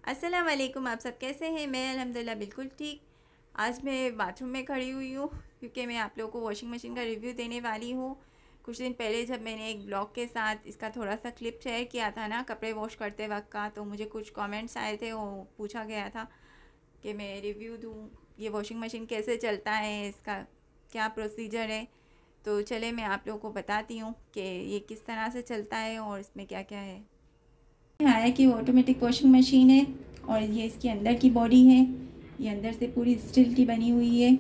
अस्सलाम वालेकुम। आप सब कैसे हैं? मैं अल्हम्दुलिल्लाह बिल्कुल ठीक। आज मैं बाथरूम में खड़ी हुई हूँ क्योंकि मैं आप लोगों को वॉशिंग मशीन का रिव्यू देने वाली हूँ। कुछ दिन पहले जब मैंने एक ब्लॉग के साथ इसका थोड़ा सा क्लिप शेयर किया था ना कपड़े वॉश करते वक्त का, तो मुझे कुछ कमेंट्स आए थे। वो पूछा गया था कि मैं रिव्यू दूँ, ये वॉशिंग मशीन कैसे चलता है, इसका क्या प्रोसीजर है। तो चले मैं आप लोगों को बताती हूँ कि ये किस तरह से चलता है और इसमें क्या क्या है। है कि ऑटोमेटिक वॉशिंग मशीन है और ये इसके अंदर की बॉडी है। ये अंदर से पूरी स्टील की बनी हुई है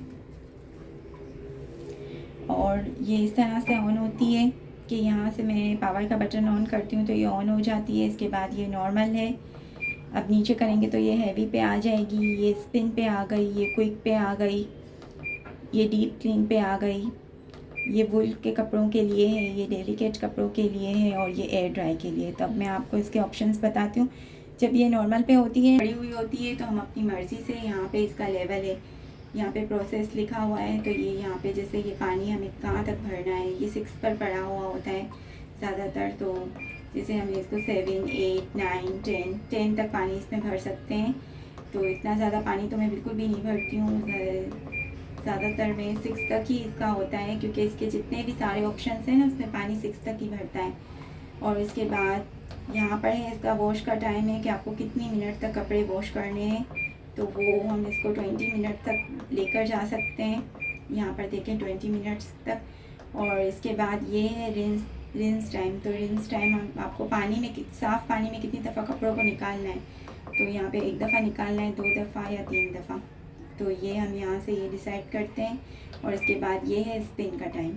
और ये इस तरह से ऑन होती है कि यहाँ से मैं पावर का बटन ऑन करती हूँ तो ये ऑन हो जाती है। इसके बाद ये नॉर्मल है। अब नीचे करेंगे तो ये हैवी पे आ जाएगी, ये स्पिन पे आ गई, ये क्विक पे आ गई, ये डीप क्लीन पे आ गई। ये वुल के कपड़ों के लिए है, ये डेलिकेट कपड़ों के लिए है और ये एयर ड्राई के लिए। तो अब मैं आपको इसके ऑप्शंस बताती हूँ। जब ये नॉर्मल पे होती है, पड़ी हुई होती है, तो हम अपनी मर्ज़ी से यहाँ पे इसका लेवल है, यहाँ पे प्रोसेस लिखा हुआ है। तो ये यहाँ पे जैसे ये पानी हमें कहाँ तक भरना है, ये 6 पर पड़ा हुआ होता है ज़्यादातर। तो जैसे हम इसको 7, 8, 9, 10 तक पानी इसमें भर सकते हैं। तो इतना ज़्यादा पानी तो मैं बिल्कुल भी नहीं भरती हूँ। ज़्यादातर में 6 तक ही इसका होता है क्योंकि इसके जितने भी सारे ऑप्शंस हैं ना उसमें पानी 6 तक ही भरता है। और इसके बाद यहाँ पर है इसका वॉश का टाइम है कि आपको कितनी मिनट तक कपड़े वॉश करने हैं। तो वो हम इसको 20 मिनट तक लेकर जा सकते हैं। यहाँ पर देखें 20 मिनट्स तक। और इसके बाद ये है रिंस टाइम। तो रिंस टाइम हम आपको पानी में साफ़ पानी में कितनी दफ़ा कपड़ों को निकालना है। तो यहाँ पे 1 दफ़ा निकालना है, 2 दफ़ा या 3 दफ़ा। तो ये हम यहाँ से ये डिसाइड करते हैं। और इसके बाद ये है स्पिन का टाइम।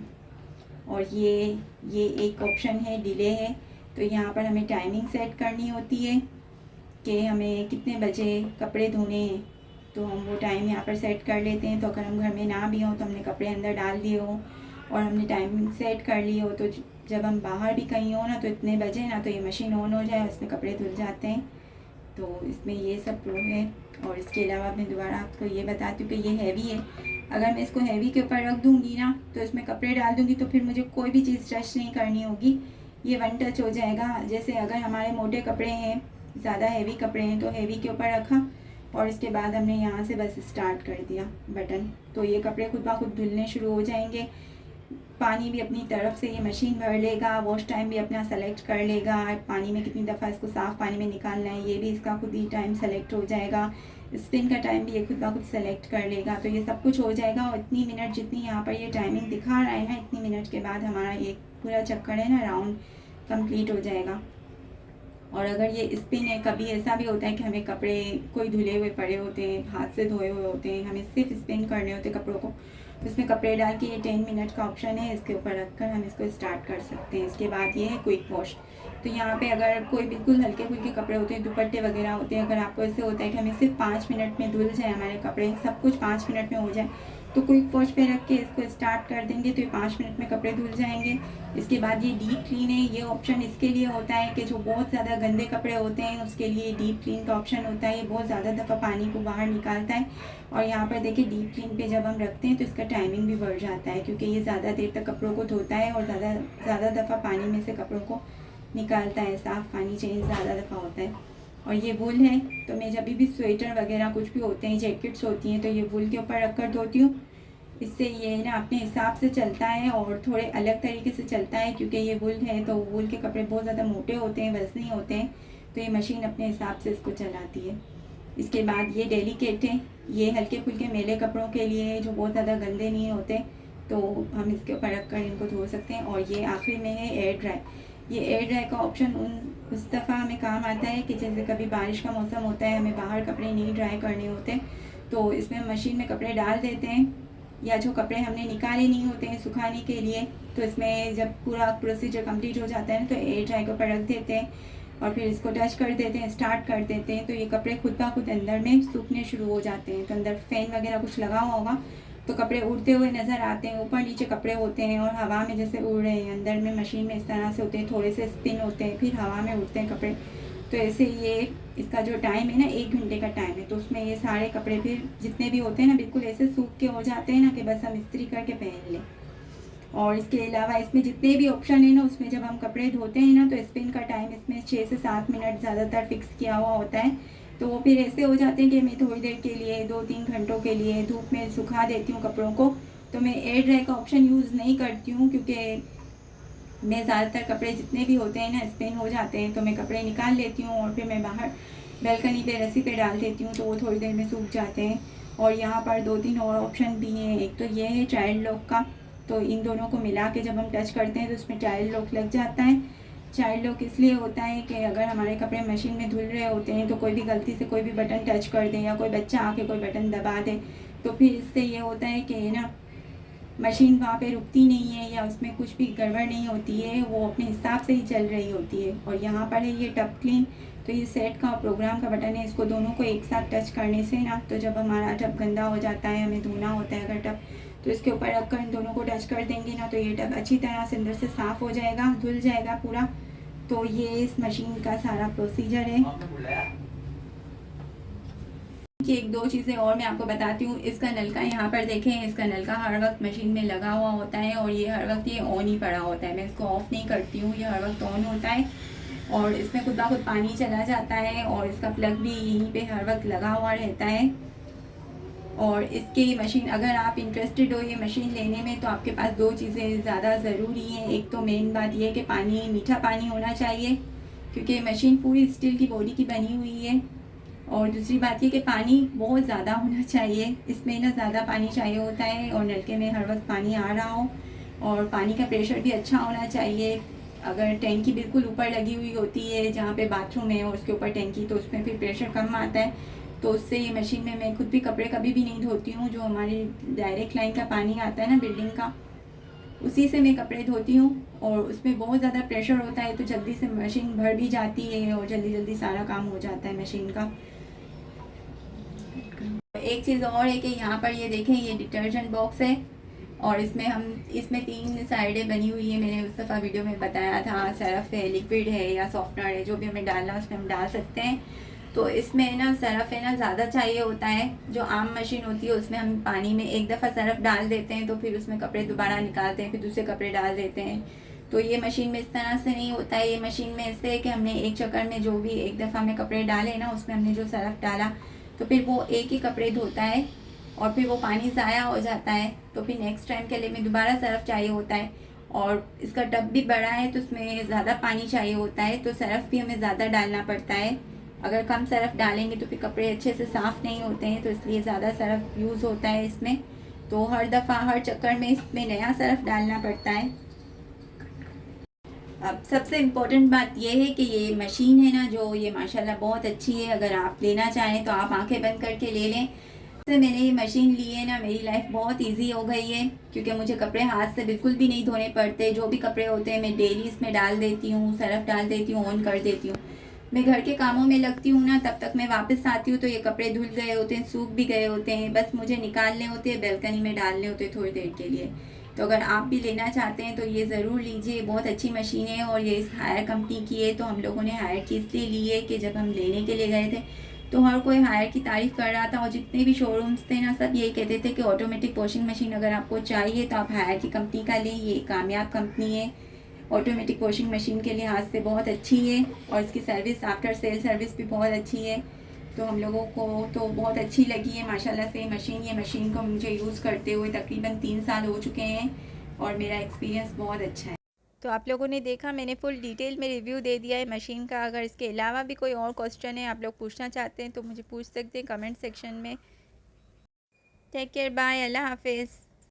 और ये एक ऑप्शन है डिले है। तो यहाँ पर हमें टाइमिंग सेट करनी होती है कि हमें कितने बजे कपड़े धोने हैं। तो हम वो टाइम यहाँ पर सेट कर लेते हैं। तो अगर हम घर में ना भी हों तो हमने कपड़े अंदर डाल दिए हो और हमने टाइमिंग सेट कर ली हो, तो जब हम बाहर भी कहीं हो ना तो इतने बजे ना तो ये मशीन ऑन हो जाए, उसमें कपड़े धुल जाते हैं। तो इसमें ये सब प्रो है। और इसके अलावा मैं दोबारा आपको ये बताती हूँ कि ये हैवी है। अगर मैं इसको हैवी के ऊपर रख दूँगी ना तो इसमें कपड़े डाल दूँगी तो फिर मुझे कोई भी चीज़ टच नहीं करनी होगी, ये वन टच हो जाएगा। जैसे अगर हमारे मोटे कपड़े हैं, ज़्यादा हैवी कपड़े हैं, तो हैवी के ऊपर रखा और इसके बाद हमने यहाँ से बस स्टार्ट कर दिया बटन, तो ये कपड़े खुद ब खुद धुलने शुरू हो जाएंगे। पानी भी अपनी तरफ से ये मशीन भर लेगा, वॉश टाइम भी अपना सेलेक्ट कर लेगा, पानी में कितनी दफ़ा इसको साफ़ पानी में निकालना है ये भी इसका खुद ही टाइम सेलेक्ट हो जाएगा। स्पिन का टाइम भी ये खुद ब खुद सेलेक्ट कर लेगा। तो ये सब कुछ हो जाएगा और इतनी मिनट जितनी यहाँ पर ये टाइमिंग दिखा रहा है ना, इतनी मिनट के बाद हमारा ये पूरा चक्कर है ना राउंड कंप्लीट हो जाएगा। और अगर ये स्पिन है, कभी ऐसा भी होता है कि हमें कपड़े कोई धुले हुए पड़े होते हैं, हाथ से धोए हुए होते हैं, हमें सिर्फ स्पिन करने होते हैं कपड़ों को, तो इसमें कपड़े डाल के ये 10 मिनट का ऑप्शन है, इसके ऊपर रखकर हम इसको स्टार्ट कर सकते हैं। इसके बाद ये है क्विक वॉश। तो यहाँ पे अगर कोई बिल्कुल हल्के फुल्के कपड़े होते हैं, दुपट्टे वगैरह होते हैं, अगर आपको ऐसे होता है कि हमें सिर्फ 5 मिनट में धुल जाए हमारे कपड़े, सब कुछ 5 मिनट में हो जाए, तो क्विक वॉश पे रख के इसको स्टार्ट कर देंगे तो ये 5 मिनट में कपड़े धुल जाएंगे। इसके बाद ये डीप क्लीन है। ये ऑप्शन इसके लिए होता है कि जो बहुत ज़्यादा गंदे कपड़े होते हैं उसके लिए डीप क्लीन का ऑप्शन होता है। ये बहुत ज़्यादा दफ़ा पानी को बाहर निकालता है। और यहाँ पर देखिए डीप क्लीन पे जब हम रखते हैं तो इसका टाइमिंग भी बढ़ जाता है क्योंकि ये ज़्यादा देर तक कपड़ों को धोता है और ज़्यादा दफ़ा पानी में से कपड़ों को निकालता है। साफ़ पानी चेंज ज़्यादा दफ़ा होता है। और ये वुल है, तो मैं जब भी स्वेटर वगैरह कुछ भी होते हैं, जैकेट्स होती हैं, तो ये वुल के ऊपर रख कर धोती हूँ। इससे ये ना अपने हिसाब से चलता है और थोड़े अलग तरीके से चलता है क्योंकि ये वुल है तो वुल के कपड़े बहुत ज़्यादा मोटे होते हैं, वज़नी होते हैं, तो ये मशीन अपने हिसाब से इसको चलाती है। इसके बाद ये डेलिकेट है। ये हल्के फुल्के मेले कपड़ों के लिए जो बहुत ज़्यादा गंदे नहीं होते, तो हम इसके ऊपर रख कर इनको धो सकते हैं। और ये आखिरी में है एयर ड्राई। ये एयर ड्राई का ऑप्शन उस दफ़ा हमें काम आता है कि जैसे कभी बारिश का मौसम होता है, हमें बाहर कपड़े नहीं ड्राई करने होते, तो इसमें हम मशीन में कपड़े डाल देते हैं, या जो कपड़े हमने निकाले नहीं होते हैं सुखाने के लिए, तो इसमें जब पूरा प्रोसीजर कंप्लीट हो जाता है ना तो एयर ड्राई के ऊपर रख देते हैं और फिर इसको टच कर देते हैं, स्टार्ट कर देते हैं, तो ये कपड़े खुद ब खुद अंदर में सूखने शुरू हो जाते हैं। तो अंदर फ़ैन वगैरह कुछ लगा हुआ होगा तो कपड़े उड़ते हुए नज़र आते हैं, ऊपर नीचे कपड़े होते हैं और हवा में जैसे उड़ रहे हैं। अंदर में मशीन में इस तरह से होते हैं, थोड़े से स्पिन होते हैं, फिर हवा में उड़ते हैं कपड़े। तो ऐसे ये इसका जो टाइम है ना 1 घंटे का टाइम है, तो उसमें ये सारे कपड़े फिर जितने भी होते हैं ना बिल्कुल ऐसे सूख के हो जाते हैं ना कि बस हम इस्त्री करके पहन लें। और इसके अलावा इसमें जितने भी ऑप्शन है ना उसमें जब हम कपड़े धोते हैं ना तो स्पिन का टाइम इसमें 6 से 7 मिनट ज़्यादातर फिक्स किया हुआ होता है तो वो फिर ऐसे हो जाते हैं कि मैं थोड़ी देर के लिए 2-3 घंटों के लिए धूप में सुखा देती हूँ कपड़ों को। तो मैं एयर ड्राई का ऑप्शन यूज़ नहीं करती हूँ, क्योंकि मैं ज़्यादातर कपड़े जितने भी होते हैं ना स्पिन हो जाते हैं, तो मैं कपड़े निकाल लेती हूँ और फिर मैं बाहर बालकनी पे रस्सी पे डाल देती हूँ, तो वो थोड़ी देर में सूख जाते हैं। और यहाँ पर 2-3 और ऑप्शन भी हैं। एक तो ये है चाइल्ड लॉक का, तो इन दोनों को मिला के जब हम टच करते हैं तो उसमें चाइल्ड लॉक लग जाता है। चाइल्ड लॉक इसलिए होता है कि अगर हमारे कपड़े मशीन में धुल रहे होते हैं तो कोई भी गलती से कोई भी बटन टच कर दे या कोई बच्चा आके कोई बटन दबा दे, तो फिर इससे ये होता है कि ना मशीन वहाँ पे रुकती नहीं है या उसमें कुछ भी गड़बड़ नहीं होती है, वो अपने हिसाब से ही चल रही होती है। और यहाँ पर है ये टब क्लीन, तो ये सेट का प्रोग्राम का बटन है। इसको दोनों को एक साथ टच करने से ना, तो जब हमारा टब गंदा हो जाता है, हमें धोना होता है अगर टब, तो इसके ऊपर रखकर इन दोनों को टच कर देंगे ना, तो ये टब अच्छी तरह से अंदर से साफ़ हो जाएगा, धुल जाएगा पूरा। तो ये इस मशीन का सारा प्रोसीजर है। कि 1-2 चीज़ें और मैं आपको बताती हूँ। इसका नलका यहाँ पर देखें, इसका नलका हर वक्त मशीन में लगा हुआ होता है और ये हर वक्त ये ऑन ही पड़ा होता है। मैं इसको ऑफ़ नहीं करती हूँ, ये हर वक्त ऑन होता है और इसमें खुद ब खुद पानी चला जाता है और इसका प्लग भी यहीं पे हर वक्त लगा हुआ रहता है। और इसकी मशीन, अगर आप इंटरेस्टेड हो ये मशीन लेने में, तो आपके पास 2 चीज़ें ज़्यादा ज़रूरी हैं। एक तो मेन बात ये है कि पानी, मीठा पानी होना चाहिए, क्योंकि मशीन पूरी स्टील की बॉडी की बनी हुई है। और दूसरी बात ये कि पानी बहुत ज़्यादा होना चाहिए, इसमें ना ज़्यादा पानी चाहिए होता है और नलके में हर वक्त पानी आ रहा हो। और पानी का प्रेशर भी अच्छा होना चाहिए। अगर टैंकी बिल्कुल ऊपर लगी हुई होती है जहाँ पे बाथरूम है और उसके ऊपर टैंकी, तो उसमें फिर प्रेशर कम आता है, तो उससे ये मशीन में मैं खुद भी कपड़े कभी भी नहीं धोती हूँ। जो हमारी डायरेक्ट लाइन का पानी आता है ना बिल्डिंग का, उसी से मैं कपड़े धोती हूँ और उसमें बहुत ज़्यादा प्रेशर होता है, तो जल्दी से मशीन भर भी जाती है और जल्दी जल्दी सारा काम हो जाता है मशीन का। एक चीज़ और है कि यहाँ पर ये देखें, ये डिटर्जेंट बॉक्स है और इसमें 3 साइडें बनी हुई है। मैंने उस दफ़ा वीडियो में बताया था, सरफ है, लिक्विड है या सॉफ्टनर है, जो भी हमें डालना है उसमें हम डाल सकते हैं। तो इसमें ना सरफ है ना ज़्यादा चाहिए होता है। जो आम मशीन होती है उसमें हम पानी में एक दफ़ा सरफ डाल देते हैं, तो फिर उसमें कपड़े दोबारा निकालते हैं, फिर दूसरे कपड़े डाल देते हैं। तो ये मशीन में इस तरह से नहीं होता है। ये मशीन में ऐसे है कि हमने एक चक्कर में जो भी एक दफ़ा में कपड़े डाले ना, उसमें हमने जो सरफ डाला, तो फिर वो एक ही कपड़े धोता है और फिर वो पानी ज़ाया हो जाता है, तो फिर नेक्स्ट टाइम के लिए में दोबारा सरफ चाहिए होता है। और इसका टब भी बड़ा है तो उसमें ज़्यादा पानी चाहिए होता है, तो सरफ भी हमें ज़्यादा डालना पड़ता है। अगर कम सरफ डालेंगे तो फिर कपड़े अच्छे से साफ़ नहीं होते हैं, तो इसलिए ज़्यादा सरफ यूज़ होता है इसमें। तो हर दफ़ा हर चक्कर में इसमें नया सरफ डालना पड़ता है। अब सबसे इम्पोर्टेंट बात यह है कि ये मशीन है ना, जो ये माशाल्लाह बहुत अच्छी है। अगर आप लेना चाहें तो आप आंखें बंद करके ले लें। से मैंने ये मशीन ली है ना, मेरी लाइफ बहुत इजी हो गई है, क्योंकि मुझे कपड़े हाथ से बिल्कुल भी नहीं धोने पड़ते। जो भी कपड़े होते हैं मैं डेली इसमें डाल देती हूँ, सरफ डाल देती हूँ, ऑन कर देती हूँ। मैं घर के कामों में लगती हूँ ना, तब तक मैं वापस आती हूँ तो ये कपड़े धुल गए होते हैं, सूख भी गए होते हैं, बस मुझे निकालने होते हैं, बालकनी में डालने होते हैं थोड़ी देर के लिए। तो अगर आप भी लेना चाहते हैं तो ये ज़रूर लीजिए, बहुत अच्छी मशीन है और ये इस हायर कंपनी की है। तो हम लोगों ने हायर की इसलिए ली है कि जब हम लेने के लिए गए थे तो हर कोई हायर की तारीफ़ कर रहा था और जितने भी शोरूम्स थे ना, सब यही कहते थे कि ऑटोमेटिक वॉशिंग मशीन अगर आपको चाहिए तो आप हायर की कंपनी का लें, ये कामयाब कंपनी है। ऑटोमेटिक वॉशिंग मशीन के लिहाज से बहुत अच्छी है और इसकी सर्विस, आफ्टर सेल सर्विस भी बहुत अच्छी है। तो हम लोगों को तो बहुत अच्छी लगी है माशाल्लाह से मशीन। ये मशीन को मुझे यूज़ करते हुए तकरीबन 3 साल हो चुके हैं और मेरा एक्सपीरियंस बहुत अच्छा है। तो आप लोगों ने देखा, मैंने फुल डिटेल में रिव्यू दे दिया है मशीन का। अगर इसके अलावा भी कोई और क्वेश्चन है आप लोग पूछना चाहते हैं तो मुझे पूछ सकते हैं कमेंट सेक्शन में। टेक केयर, बाय, अल्लाह हाफिज़।